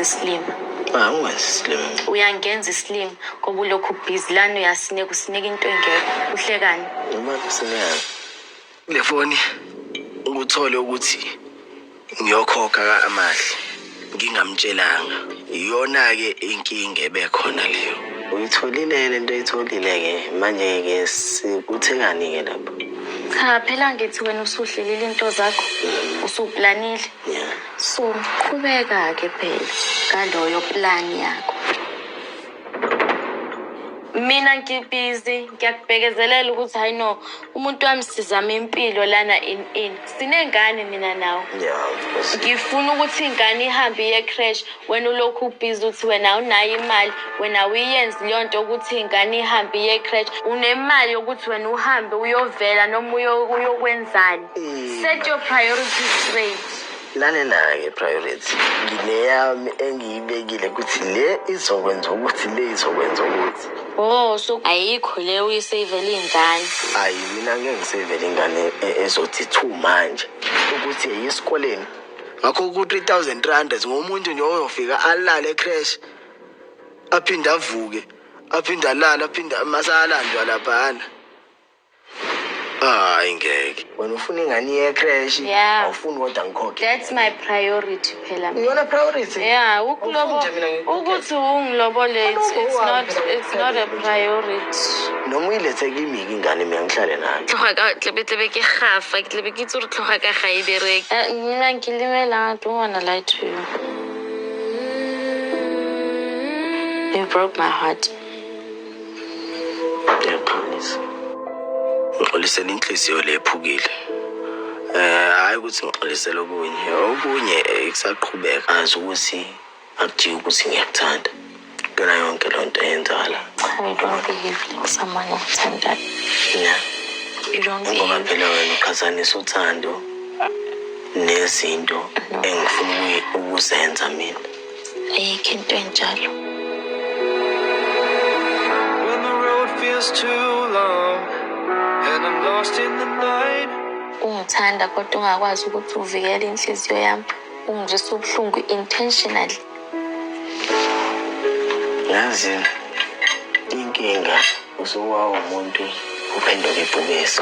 slim. Ungenzi slim. Uyangenza slim ngoba ulokhu busy lana uyasinika usinika into engekho. Uhlekani? Noma kusinekani. Le phone ukuthole ukuthi ngiyokhokha amahle. Ngingamtshelanga. Iyona ke inkinga ebekhona leyo. Uyitholile lento oyitholile ke manje ke sikuthekani ke lapho? Cha phela ngithi wena usuhlelile into zakho. Usuplanile. Yeah. So qhubeka ke phela ngaloyo plan yakho. Mina ngibhizi ngiyakubhekezelela ukuthi hayi no umuntu wami sizama impilo lana in sinengane mina nawe. Yeah, of course. Ngifuna ukuthi ingane ihambe iye crash wena ulokhu ubhizi uthi wena unayo imali wena uyenze leyo nto ukuthi ingane ihambe iye crash unemali yokuthi wena uhambe uyovela noma uyokwenzani. Set your priorities straight. Lalela ke priority. Ngileyami engiyibekile ukuthi le izokwenza ukuthi le izokwenza ukuthi. Oh so ayikho le uyisavele ingane. Hayi mina ngeke ngisavele ingane ezothi 2 manje ukuthi eyisikoleni. Ngakho ku 3000 rand ngomuntu nje oyofika alale crash. Aphinda avuke, aphinda alala, aphinda masalandwa laphana. Hayi ngeke. Wena ufuna ingane ye crash awufuni kodwa ngikhokhe. That's my priority phela. Iyona priority? Yeah, ukuthi ungilobole it's not a priority. Noma uyilethe kimi ingane mina ngihlale nayo. Tloga tlebe ke gafa, tlebe ke tsore tloga ka ga ibereke. Mina ngilimela, I don't want to lie to you. You broke my heart. Please. Ngixolisela inhliziyo lephukile. Hayi ukuthi ngixolisela okunye kusaqhubeka azi ukuthi akujiki ukuthi ngiyakuthanda. Kona yonke lonto eyenzala. I don't behave like someone othandayo. Yeah. You don't Ngoba behave. phela wena uqhathanisa uthando nezinto engifuna ukuzenza mina. Ayikho into enjalo. When the road feels too long and I'm lost in the night. Ungithanda kodwa ungakwazi ukuthi uvikele inhliziyo yami. Ungizwisa ubuhlungu intentionally. Yazi inkinga usuwa umuntu uphenduka ibhubesi.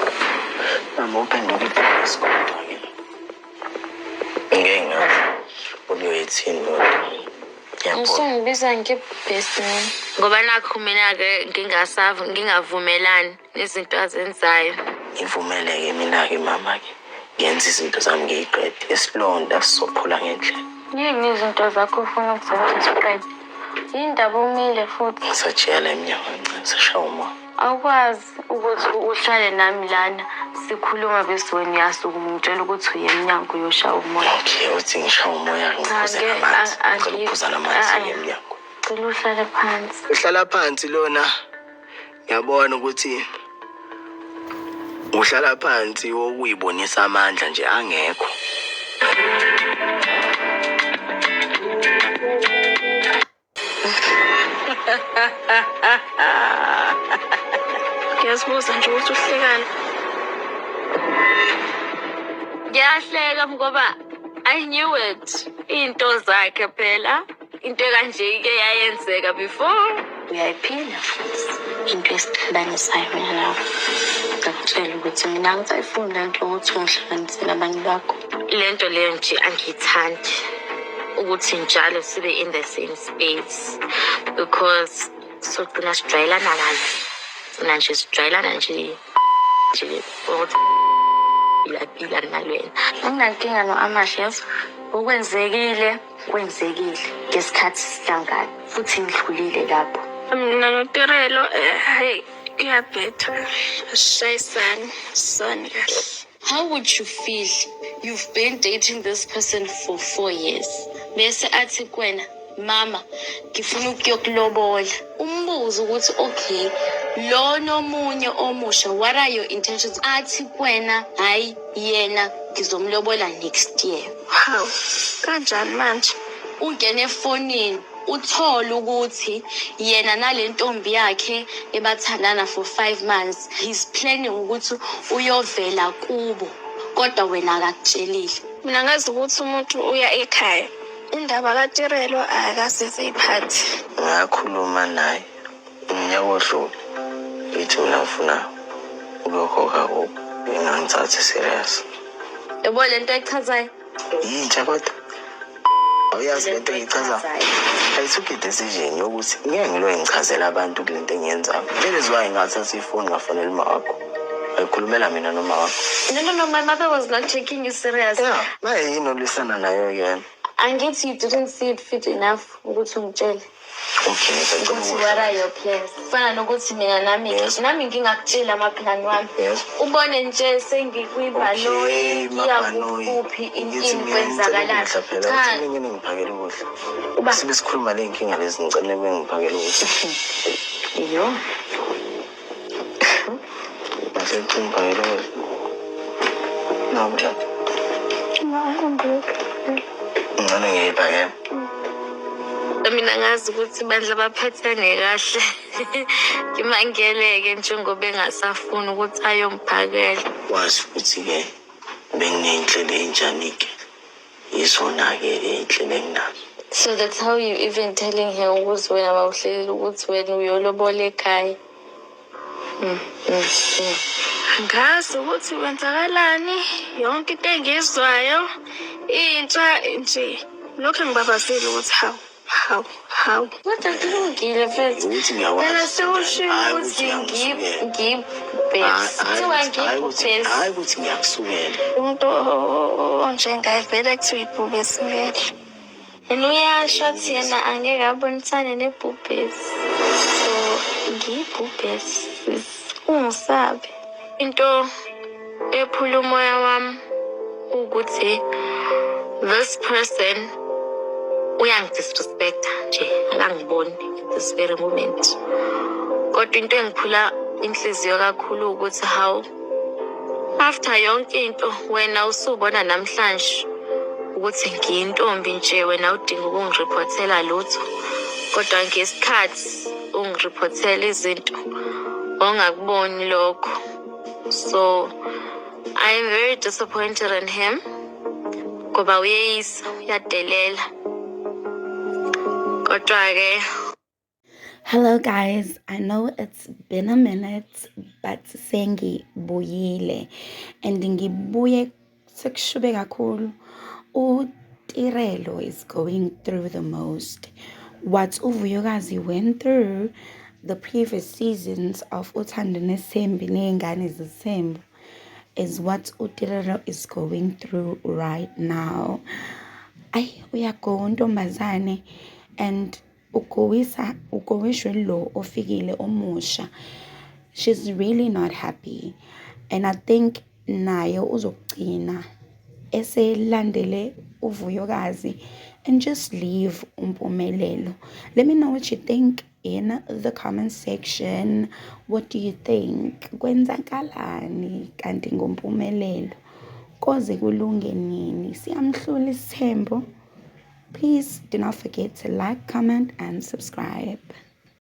Mama uphenduka ibhubesi kodwa ke. Ngenga uyoyithini kodwa. Usungibiza ngebest man. Ngoba nakho mina ke ngingavumelani nezinto azenzayo. Ngivumeleke mina ke mama ke. Ngenza izinto zami ngiyiqede. Isilonda sizophula ngendlela. Yini izinto zakho ufuna ukuzenza spread? Indaba umile futhi. Ngisajiyela eminyango ngisashaya umoya. Awukwazi ukuthi uhlale nami lana sikhuluma bese wena uyasukuma ngitshela ukuthi uye eminyango uyoshaya umoya. Okay, uthi ngishaya umoya ngiphuza amanzi emnyango. Cela uhlale phansi. Uhlala phansi lona. Ngiyabona ukuthi uhlala phansi wokuyibonisa amandla nje angekho. Ngiyazibuza nje ukuthi uhlekani. Ngiyahleka ngoba I knew it. Into zakhe phela. Into kanje ke yayenzeka before. Uyayiphila futhi. Into esixabanisayo mina nawe. Ngakutshela ukuthi mina ngisayifuni lento ukuthi ungihlanganisele abanye bakho. Lento leyo nje angiyithandi. Ukuthi njalo sibe in the same space because sogcina sijwayelana kahle nje sijwayelana nje ukuthi ilapila nalwena anginankinga no-Amahle yazi okwenzekile ngesikhathi sihlangana futhi ngidlulile lapho mina noTerelo hey kuyabhetha ashayisana sona kahle. How would you feel? You've been dating this person for 4 years. Bese athi kwena, mama, ngifuna ukuyokulobola. Umbuzo ukuthi okay, lo nomunye omusha, what are your intentions? Athi kwena, hayi yena ngizomlobola next year. How? Kanjani manje? Ungene efonini uthola ukuthi yena nalentombi yakhe ebathandana for 5 months. He's planning ukuthi uyovela kubo. Kodwa wena akakutshelile. Mina ngazi ukuthi umuntu uya ekhaya indaba kaTirelo akasiziphathi. Ngakhuluma naye unyaka odlule ngithi mina ngifuna ukuyokhokha kubo engangithathe serious. Yabo lento echazayo Yintsha kodwa awuyazi lento engichazayo. I took a decision yokuthi ngeke ngilo ngichazela abantu kulento engiyenzayo. That is why ngathatha ifoni ngafonela uma wakho. Ayikhulumela mina noma wakho. No, my mother was not taking you serious. Yeah, maye yini olisana nayo yena. Angithi you didn't see it fit enough ukuthi ungitshele. Okay, Ukuthi what are your plans? Fana nokuthi mina nami ngingakutshela amaplani wami. Ubone nje sengikwibhanoyi ngiyakuphi inkinga kwenzakalana. Cha, mina ngiphakela ukudla. Sibe sikhuluma le inkinga lezi ngicela bengiphakela ukudla. Yo. Mase ngiphakela ukudla. Nobya. Ngane ngiyiphakela. Mina ngazi ukuthi bandla baphathane kahle. Ngimangeleke njengoba engasafuni ukuthi ayomphakela. Wazi futhi ke benginenhlelo enjani ke. Izona-ke inhlelo enginazo. So that's how you even telling her ukuthi wena mawuhleli ukuthi wena uyolobola ekhaya. Ngazi ukuthi wenzakalani yonke into engizwayo intsha nje lokho ngibabazile ukuthi how kodwa kulungile mfethu mina sewushilo ukuthi ngibhesi Hayi ukuthi ngiyakusukela. umuntu onjengaye vele kuthiwa ibhubesi vele yena uyasho athi yena angeke abonisane nebhubesi so ngiyibhubesi ungisabe into ephula umoya wami ukuthi this person uyangidisrespecta nje akangiboni this very moment kodwa into engiphula inhliziyo kakhulu ukuthi how after yonke into wena usubona namhlanje ukuthi ngiyintombi nje wena udinga ukungireportela lutho kodwa ngesikhathi ungireportela izinto ongakuboni lokho so I am very disappointed in him ngoba uyeyisa uyadelela kodwa ke. Hello guys, I know it's been a minute, but sengibuyile and ngibuye sekushube kakhulu. uTirelo is going through the most. What uVuyokazi went through the previous seasons of Uthando Nesembi neYingane Zesembu is what uTirelo is going through right now. Uyago ntombazane and ugowishwe lo ofikile omusha. She's really not happy and I think nayo uzogcina eselandele uVuyokazi and just leave uMpumelelo. Let me know what you think in the comment section. What do you think? Kwenzakalani kanti ngoMpumelelo? Koze kulunge nini? Siyamhlula isithembu. Please do not forget to like, comment and subscribe.